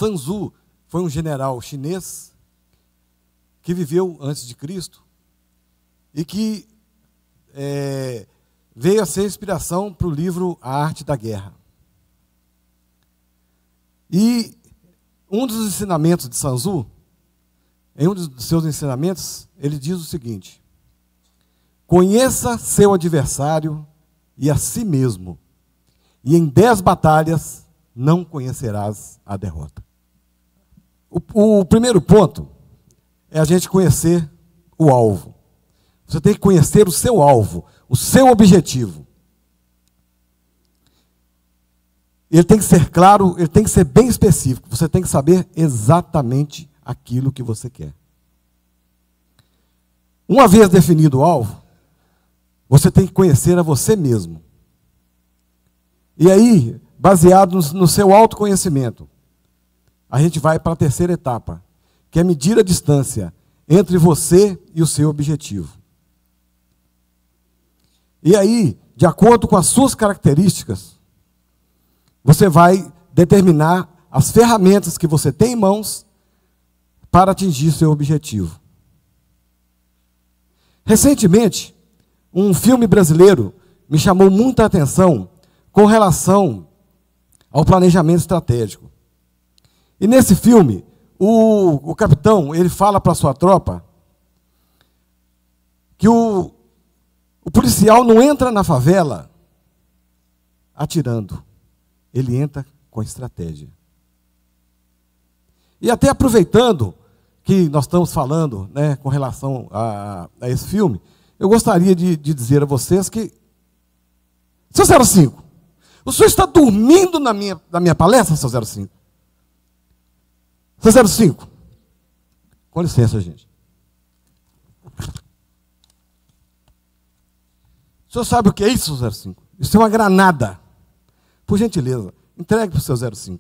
Sun Tzu foi um general chinês que viveu antes de Cristo e que veio a ser inspiração para o livro A Arte da Guerra. E um dos ensinamentos de Sun Tzu, em um dos seus ensinamentos, ele diz o seguinte: conheça seu adversário e a si mesmo, e em 10 batalhas não conhecerás a derrota. O primeiro ponto é a gente conhecer o alvo. Você tem que conhecer o seu alvo, o seu objetivo. Ele tem que ser claro, ele tem que ser bem específico. Você tem que saber exatamente aquilo que você quer. Uma vez definido o alvo, você tem que conhecer a você mesmo. E aí, baseado no seu autoconhecimento, a gente vai para a terceira etapa, que é medir a distância entre você e o seu objetivo. E aí, de acordo com as suas características, você vai determinar as ferramentas que você tem em mãos para atingir seu objetivo. Recentemente, um filme brasileiro me chamou muita atenção com relação ao planejamento estratégico. E nesse filme, o capitão, ele fala para a sua tropa que o policial não entra na favela atirando. Ele entra com estratégia. E até aproveitando que nós estamos falando, né, com relação a esse filme, eu gostaria de dizer a vocês que, seu 05, o senhor está dormindo na minha palestra, seu 05? Seu 05, com licença, gente. O senhor sabe o que é isso, seu 05? Isso é uma granada. Por gentileza, entregue para o seu 05.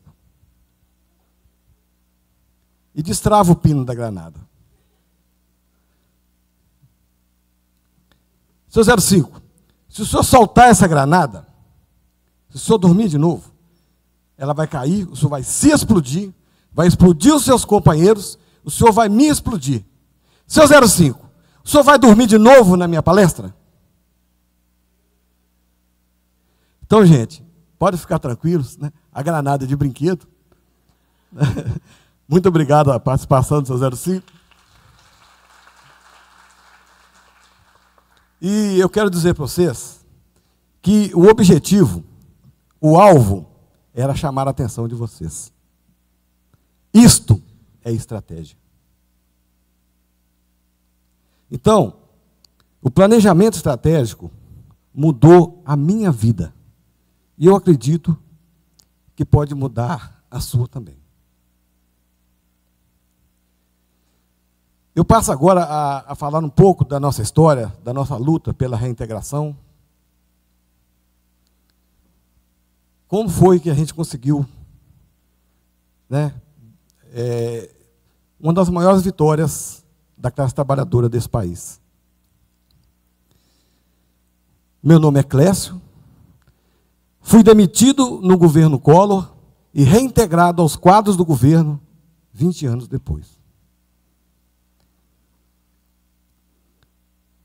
E destrava o pino da granada. Seu 05, se o senhor soltar essa granada, se o senhor dormir de novo, ela vai cair, o senhor vai se explodir, vai explodir os seus companheiros, o senhor vai me explodir. Seu 05, o senhor vai dormir de novo na minha palestra? Então, gente, pode ficar tranquilos, né? A granada de brinquedo. Muito obrigado a participação do seu 05. E eu quero dizer para vocês que o objetivo, o alvo, era chamar a atenção de vocês. Isto é estratégia. Então, o planejamento estratégico mudou a minha vida. E eu acredito que pode mudar a sua também. Eu passo agora a falar um pouco da nossa história, da nossa luta pela reintegração. Como foi que a gente conseguiu, né, uma das maiores vitórias da classe trabalhadora desse país. Meu nome é Clécio, fui demitido no governo Collor e reintegrado aos quadros do governo 20 anos depois.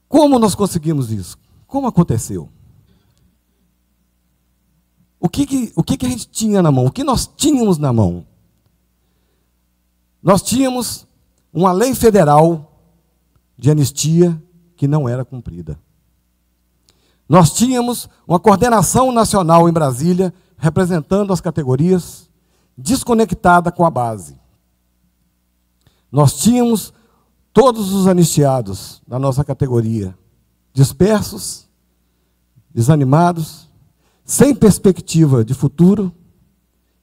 Como nós conseguimos isso? Como aconteceu? O que a gente tinha na mão? O que nós tínhamos na mão? Nós tínhamos uma lei federal de anistia que não era cumprida. Nós tínhamos uma coordenação nacional em Brasília, representando as categorias, desconectada com a base. Nós tínhamos todos os anistiados da nossa categoria, dispersos, desanimados, sem perspectiva de futuro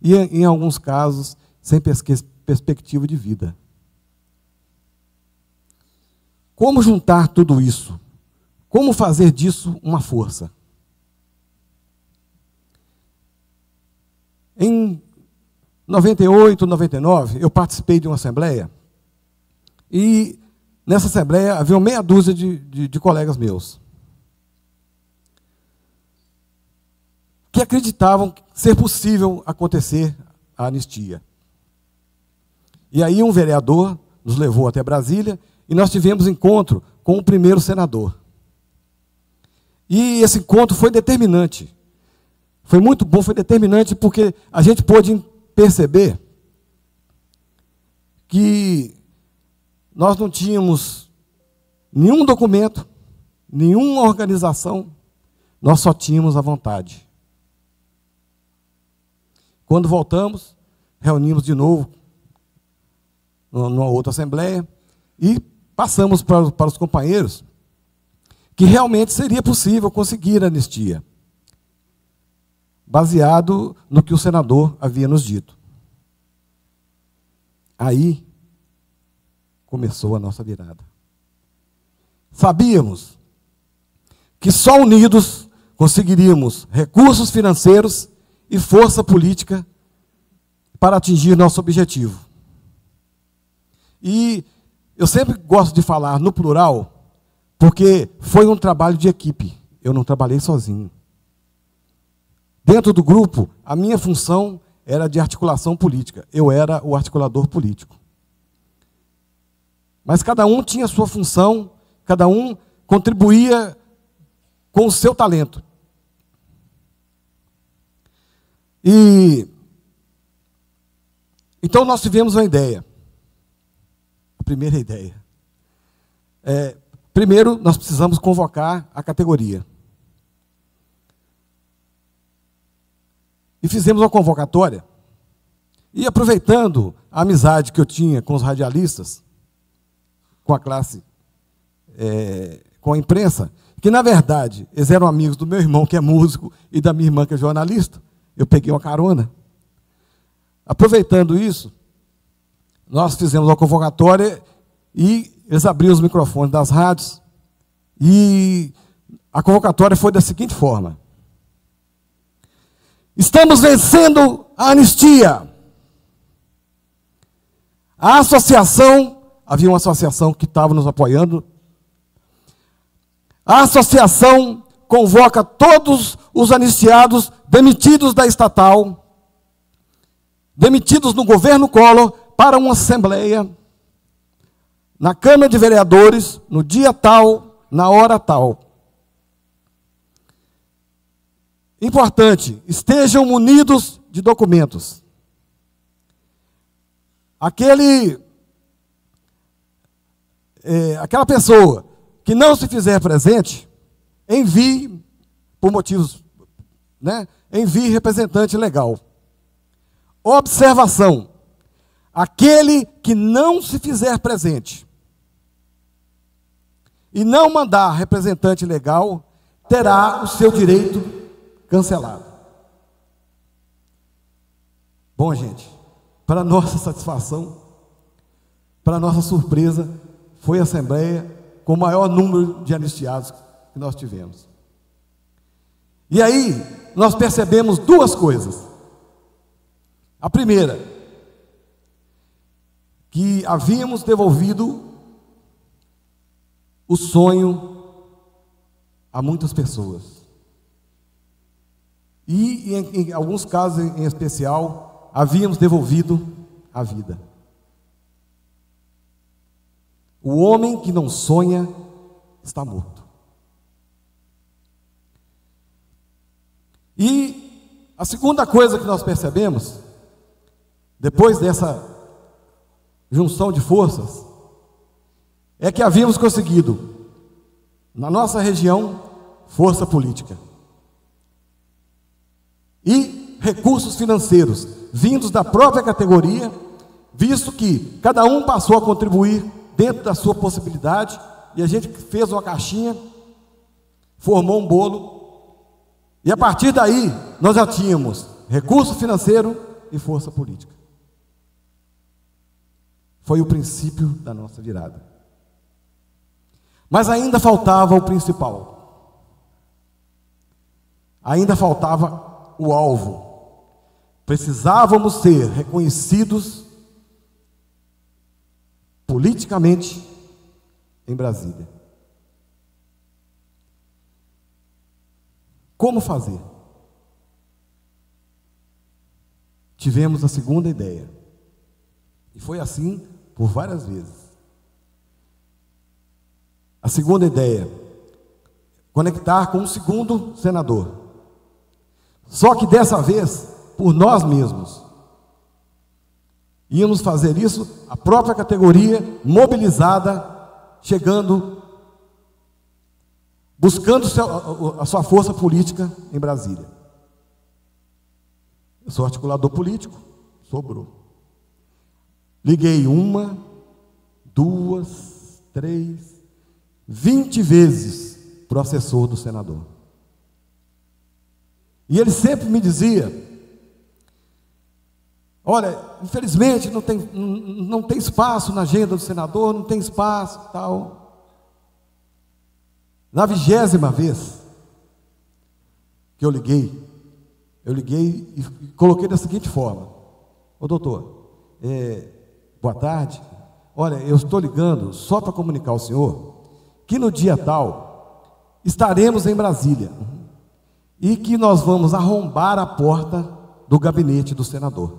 e, em alguns casos, sem perspectiva de vida. Como juntar tudo isso? Como fazer disso uma força? Em 98, 99, eu participei de uma assembleia e nessa assembleia havia meia dúzia de colegas meus que acreditavam ser possível acontecer a anistia. E aí um vereador nos levou até Brasília e nós tivemos encontro com o primeiro senador. E esse encontro foi determinante. Foi muito bom, foi determinante porque a gente pôde perceber que nós não tínhamos nenhum documento, nenhuma organização, nós só tínhamos a vontade. Quando voltamos, reunimos de novo numa outra assembleia e passamos para os companheiros que realmente seria possível conseguir a anistia, baseado no que o senador havia nos dito. Aí começou a nossa virada. Sabíamos que só unidos conseguiríamos recursos financeiros e força política para atingir nosso objetivo. E eu sempre gosto de falar no plural, porque foi um trabalho de equipe, eu não trabalhei sozinho. Dentro do grupo, a minha função era de articulação política, eu era o articulador político. Mas cada um tinha sua função, cada um contribuía com o seu talento. E então nós tivemos uma ideia. A primeira ideia. Primeiro, nós precisamos convocar a categoria. E fizemos uma convocatória. E aproveitando a amizade que eu tinha com os radialistas, com a classe, com a imprensa, que na verdade eles eram amigos do meu irmão, que é músico, e da minha irmã, que é jornalista, eu peguei uma carona. Aproveitando isso, nós fizemos uma convocatória e eles abriram os microfones das rádios e a convocatória foi da seguinte forma: estamos vencendo a anistia. A associação, havia uma associação que estava nos apoiando, a associação convoca todos os anistiados demitidos da estatal, demitidos no governo Collor, para uma assembleia na Câmara de Vereadores, no dia tal, na hora tal. Importante, estejam munidos de documentos. Aquela pessoa que não se fizer presente, envie, por motivos, envie representante legal. Observação: aquele que não se fizer presente e não mandar representante legal, terá o seu direito cancelado. Bom, gente, para nossa satisfação, para nossa surpresa, foi a assembleia com o maior número de anistiados que nós tivemos. E aí, nós percebemos duas coisas. A primeira, que havíamos devolvido o sonho a muitas pessoas. E, em alguns casos em especial, havíamos devolvido a vida. O homem que não sonha está morto. E a segunda coisa que nós percebemos, depois dessa junção de forças, é que havíamos conseguido, na nossa região, força política e recursos financeiros vindos da própria categoria, visto que cada um passou a contribuir dentro da sua possibilidade, e a gente fez uma caixinha, formou um bolo, e a partir daí nós já tínhamos recurso financeiro e força política. Foi o princípio da nossa virada. Mas ainda faltava o principal. Ainda faltava o alvo. Precisávamos ser reconhecidos politicamente em Brasília. Como fazer? Tivemos a segunda ideia. E foi assim por várias vezes. A segunda ideia, conectar com um segundo senador. Só que dessa vez, por nós mesmos. Íamos fazer isso, a própria categoria mobilizada, chegando, buscando a sua força política em Brasília. Eu sou articulador político, sobrou. Liguei 1, 2, 3, 20 vezes para o assessor do senador. E ele sempre me dizia: olha, infelizmente não tem espaço na agenda do senador, não tem espaço, tal. Na 20ª vez que eu liguei e coloquei da seguinte forma: ô doutor, boa tarde, olha, eu estou ligando só para comunicar ao senhor que no dia tal estaremos em Brasília e que nós vamos arrombar a porta do gabinete do senador,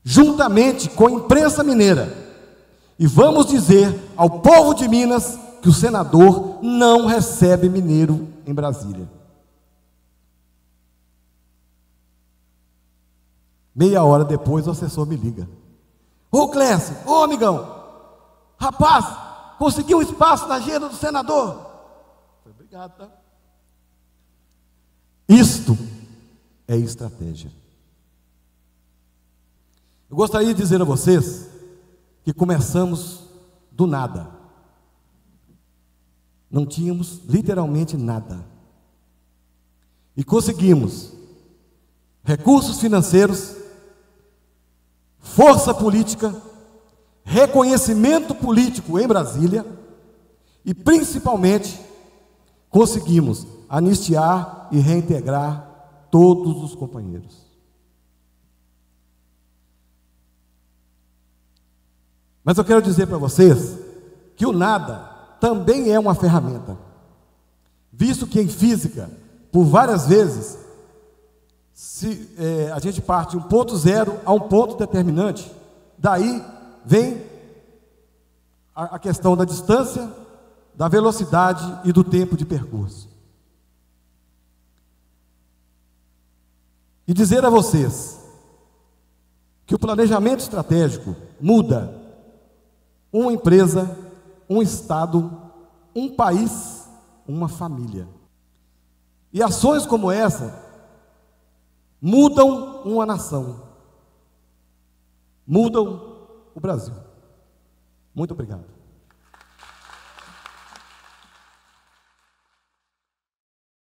juntamente com a imprensa mineira, e vamos dizer ao povo de Minas que o senador não recebe mineiro em Brasília. Meia hora depois o assessor me liga: ô Clécio, ô amigão, rapaz, consegui um espaço na agenda do senador. Falei: obrigado, tá? Isto é estratégia. Eu gostaria de dizer a vocês que começamos do nada. Não tínhamos literalmente nada. E conseguimos recursos financeiros, força política, reconhecimento político em Brasília e, principalmente, conseguimos anistiar e reintegrar todos os companheiros. Mas eu quero dizer para vocês que o nada também é uma ferramenta, visto que em física, por várias vezes, a gente parte de um ponto zero a um ponto determinante, daí vem a questão da distância, da velocidade e do tempo de percurso. E dizer a vocês que o planejamento estratégico muda uma empresa, um estado, um país, uma família. E ações como essa mudam uma nação, mudam o Brasil. Muito obrigado.